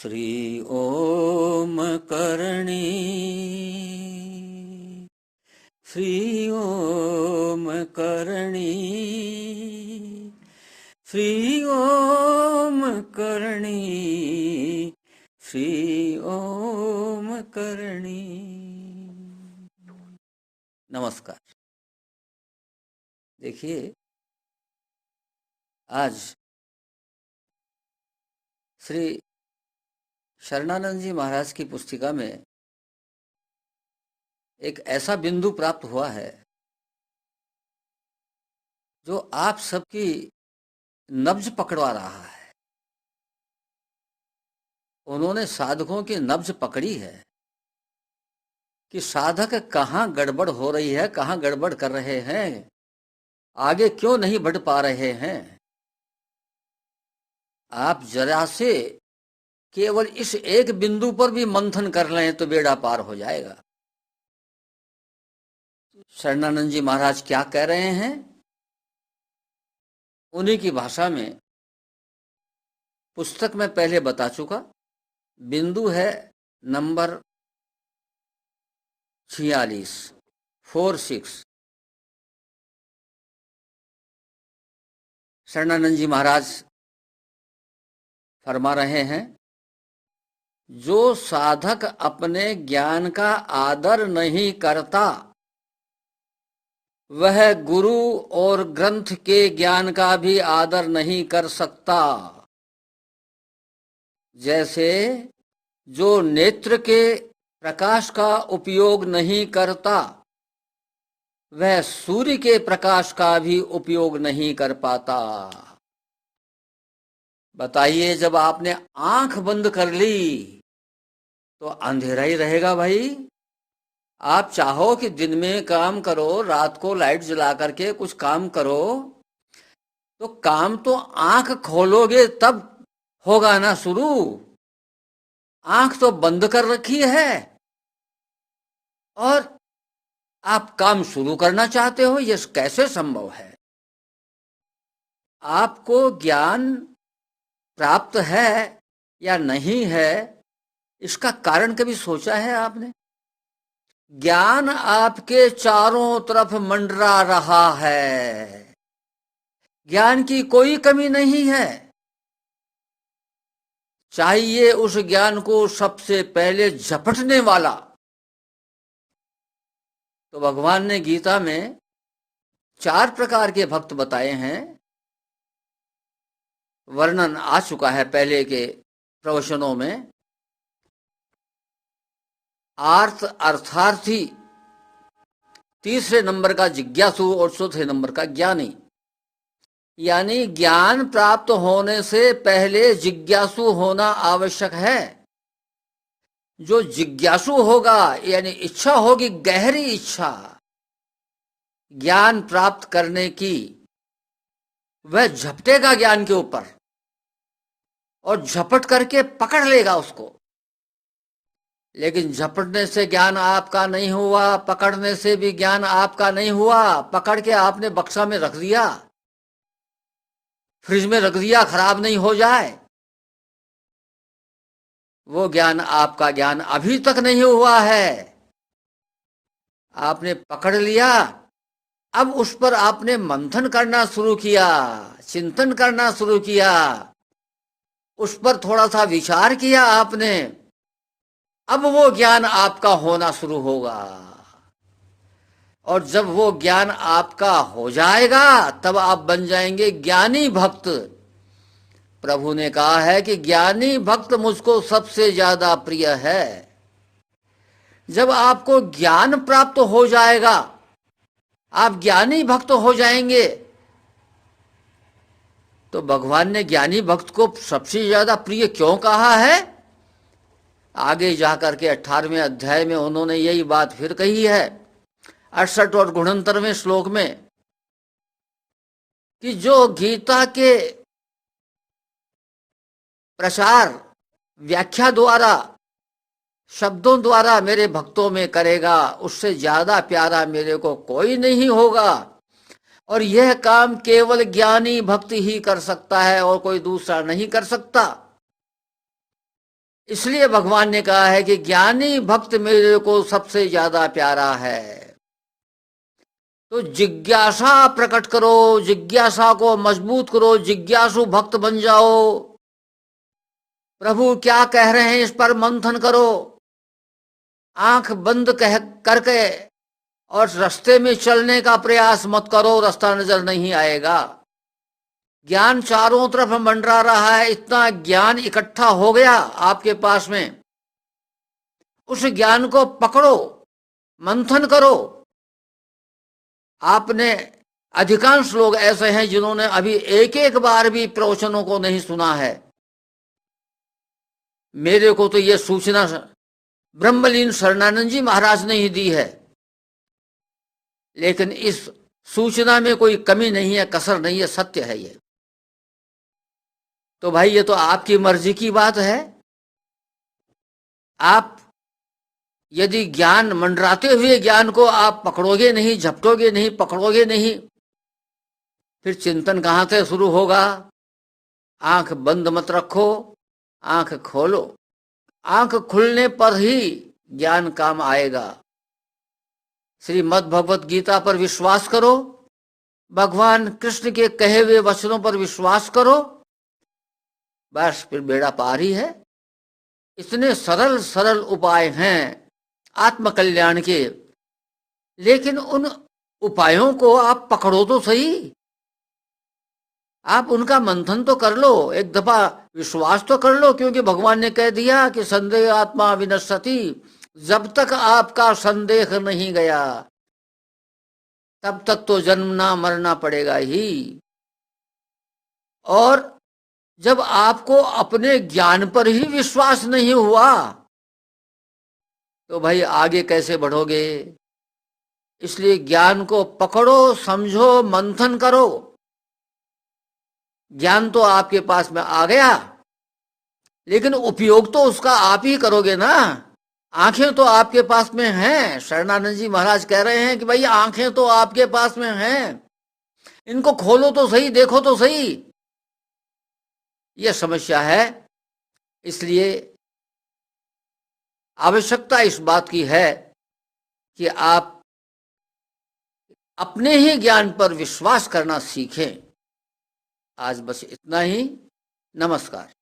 श्री ओम करणी, श्री ओम करणी, श्री ओम करणी, श्री ओम करणी। नमस्कार। देखिए, आज श्री शरणानंद जी महाराज की पुस्तिका में एक ऐसा बिंदु प्राप्त हुआ है जो आप सबकी नब्ज पकड़वा रहा है। उन्होंने साधकों की नब्ज पकड़ी है कि साधक कहाँ गड़बड़ हो रही है, कहाँ गड़बड़ कर रहे हैं, आगे क्यों नहीं बढ़ पा रहे हैं। आप जरा से केवल इस एक बिंदु पर भी मंथन कर लें तो बेड़ा पार हो जाएगा। शरणानंद जी महाराज क्या कह रहे हैं, उन्हीं की भाषा में पुस्तक में पहले बता चुका। बिंदु है नंबर 46। शरणानंद जी महाराज फरमा रहे हैं, जो साधक अपने ज्ञान का आदर नहीं करता वह गुरु और ग्रंथ के ज्ञान का भी आदर नहीं कर सकता। जैसे जो नेत्र के प्रकाश का उपयोग नहीं करता वह सूर्य के प्रकाश का भी उपयोग नहीं कर पाता। बताइए, जब आपने आंख बंद कर ली तो अंधेरा ही रहेगा भाई। आप चाहो कि दिन में काम करो, रात को लाइट जला करके कुछ काम करो, तो काम तो आंख खोलोगे तब होगा ना शुरू। आंख तो बंद कर रखी है और आप काम शुरू करना चाहते हो, यह कैसे संभव है। आपको ज्ञान प्राप्त है या नहीं है, इसका कारण कभी सोचा है आपने? ज्ञान आपके चारों तरफ मंडरा रहा है, ज्ञान की कोई कमी नहीं है। चाहिए उस ज्ञान को सबसे पहले झपटने वाला। तो भगवान ने गीता में 4 प्रकार के भक्त बताए हैं। वर्णन आ चुका है पहले के प्रवचनों में। आर्थ अर्थार्थी, तीसरे नंबर का जिज्ञासु और चौथे नंबर का ज्ञानी। यानी ज्ञान प्राप्त होने से पहले जिज्ञासु होना आवश्यक है। जो जिज्ञासु होगा यानी इच्छा होगी, गहरी इच्छा ज्ञान प्राप्त करने की, वह झपटेगा ज्ञान के ऊपर और झपट करके पकड़ लेगा उसको। लेकिन झपटने से ज्ञान आपका नहीं हुआ, पकड़ने से भी ज्ञान आपका नहीं हुआ। पकड़ के आपने बक्सा में रख दिया, फ्रिज में रख दिया, खराब नहीं हो जाए, वो ज्ञान आपका ज्ञान अभी तक नहीं हुआ है। आपने पकड़ लिया, अब उस पर आपने मंथन करना शुरू किया, चिंतन करना शुरू किया, उस पर थोड़ा सा विचार किया आपने, अब वो ज्ञान आपका होना शुरू होगा। और जब वो ज्ञान आपका हो जाएगा तब आप बन जाएंगे ज्ञानी भक्त। प्रभु ने कहा है कि ज्ञानी भक्त मुझको सबसे ज्यादा प्रिय है। जब आपको ज्ञान प्राप्त हो जाएगा, आप ज्ञानी भक्त हो जाएंगे, तो भगवान ने ज्ञानी भक्त को सबसे ज्यादा प्रिय क्यों कहा है? आगे जाकर के 18वें अध्याय में उन्होंने यही बात फिर कही है, 68 और 69वें श्लोक में, कि जो गीता के प्रचार व्याख्या द्वारा, शब्दों द्वारा मेरे भक्तों में करेगा, उससे ज्यादा प्यारा मेरे को कोई नहीं होगा। और यह काम केवल ज्ञानी भक्त ही कर सकता है और कोई दूसरा नहीं कर सकता। इसलिए भगवान ने कहा है कि ज्ञानी भक्त मेरे को सबसे ज्यादा प्यारा है। तो जिज्ञासा प्रकट करो, जिज्ञासा को मजबूत करो, जिज्ञासु भक्त बन जाओ। प्रभु क्या कह रहे हैं इस पर मंथन करो। आंख बंद कह करके और रास्ते में चलने का प्रयास मत करो, रास्ता नजर नहीं आएगा। ज्ञान चारों तरफ मंडरा रहा है, इतना ज्ञान इकट्ठा हो गया आपके पास में। उस ज्ञान को पकड़ो, मंथन करो। आपने अधिकांश लोग ऐसे हैं जिन्होंने अभी एक एक बार भी प्रवचनों को नहीं सुना है। मेरे को तो यह सूचना ब्रह्मलीन शरणानंद जी महाराज ने ही दी है, लेकिन इस सूचना में कोई कमी नहीं है, कसर नहीं है, सत्य है ये। तो भाई ये तो आपकी मर्जी की बात है। आप यदि ज्ञान मंडराते हुए ज्ञान को आप पकड़ोगे नहीं, झपटोगे नहीं, पकड़ोगे नहीं, फिर चिंतन कहां से शुरू होगा। आंख बंद मत रखो, आंख खोलो। आंख खुलने पर ही ज्ञान काम आएगा। श्रीमद् भगवत गीता पर विश्वास करो, भगवान कृष्ण के कहे हुए वचनों पर विश्वास करो, बस फिर बेड़ा पार ही है। इतने सरल सरल उपाय हैं आत्मकल्याण के, लेकिन उन उपायों को आप पकड़ो तो सही। आप उनका मंथन तो कर लो, एक दफा विश्वास तो कर लो, क्योंकि भगवान ने कह दिया कि संदेह आत्मा विनश्यति। जब तक आपका संदेह नहीं गया तब तक तो जन्मना मरना पड़ेगा ही। और जब आपको अपने ज्ञान पर ही विश्वास नहीं हुआ तो भाई आगे कैसे बढ़ोगे। इसलिए ज्ञान को पकड़ो, समझो, मंथन करो। ज्ञान तो आपके पास में आ गया, लेकिन उपयोग तो उसका आप ही करोगे ना। आंखें तो आपके पास में हैं। शरणानंद जी महाराज कह रहे हैं कि भाई आंखें तो आपके पास में हैं, इनको खोलो तो सही, देखो तो सही। यह समस्या है। इसलिए आवश्यकता इस बात की है कि आप अपने ही ज्ञान पर विश्वास करना सीखें। आज बस इतना ही। नमस्कार।